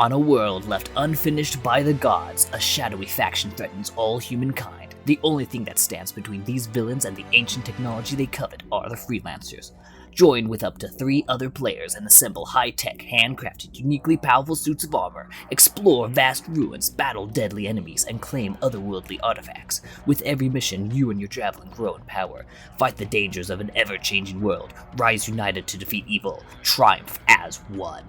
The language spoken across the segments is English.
On a world left unfinished by the gods, a shadowy faction threatens all humankind. The only thing that stands between these villains and the ancient technology they covet are the freelancers. Join with up to 3 other players and assemble high-tech, handcrafted, uniquely powerful suits of armor, explore vast ruins, battle deadly enemies, and claim otherworldly artifacts. With every mission, you and your javelin grow in power. Fight the dangers of an ever-changing world. Rise united to defeat evil. Triumph as one.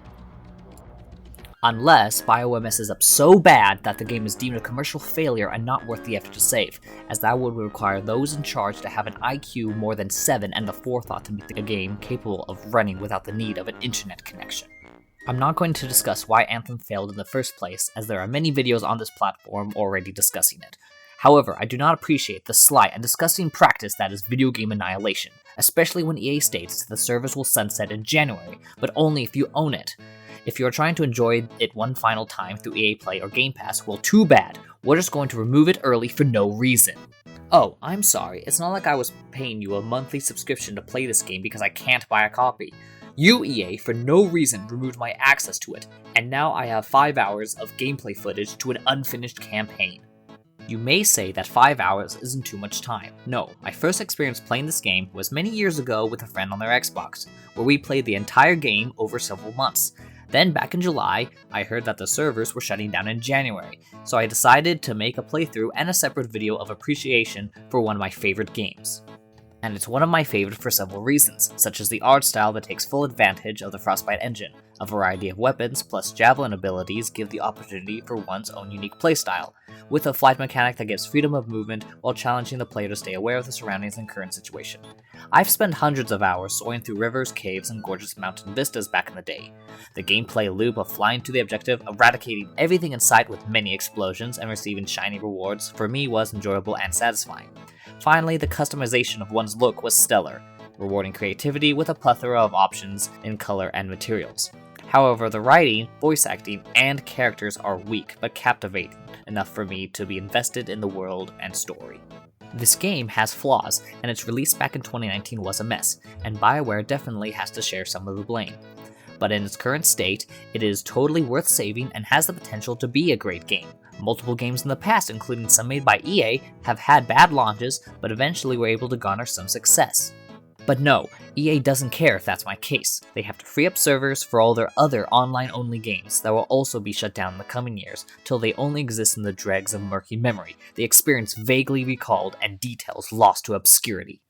Unless BioWare messes up so bad that the game is deemed a commercial failure and not worth the effort to save, as that would require those in charge to have an IQ more than 7 and the forethought to make the game capable of running without the need of an internet connection. I'm not going to discuss why Anthem failed in the first place, as there are many videos on this platform already discussing it. However, I do not appreciate the sly and disgusting practice that is video game annihilation, especially when EA states the service will sunset in January, but only if you own it. If you're trying to enjoy it one final time through EA Play or Game Pass, well, too bad. We're just going to remove it early for no reason. Oh, I'm sorry, it's not like I was paying you a monthly subscription to play this game because I can't buy a copy. You, EA, for no reason removed my access to it, and now I have 5 hours of gameplay footage to an unfinished campaign. You may say that 5 hours isn't too much time. No, my first experience playing this game was many years ago with a friend on their Xbox, where we played the entire game over several months. Then back in July, I heard that the servers were shutting down in January, so I decided to make a playthrough and a separate video of appreciation for one of my favorite games. And it's one of my favorite for several reasons, such as the art style that takes full advantage of the Frostbite engine. A variety of weapons plus javelin abilities give the opportunity for one's own unique playstyle, with a flight mechanic that gives freedom of movement while challenging the player to stay aware of the surroundings and current situation. I've spent hundreds of hours soaring through rivers, caves, and gorgeous mountain vistas back in the day. The gameplay loop of flying to the objective, eradicating everything in sight with many explosions, and receiving shiny rewards for me was enjoyable and satisfying. Finally, the customization of one's look was stellar, rewarding creativity with a plethora of options in color and materials. However, the writing, voice acting, and characters are weak but captivating enough for me to be invested in the world and story. This game has flaws, and its release back in 2019 was a mess, and BioWare definitely has to share some of the blame. But in its current state, it is totally worth saving and has the potential to be a great game. Multiple games in the past, including some made by EA, have had bad launches, but eventually were able to garner some success. But no, EA doesn't care if that's my case. They have to free up servers for all their other online-only games that will also be shut down in the coming years, till they only exist in the dregs of murky memory, the experience vaguely recalled and details lost to obscurity.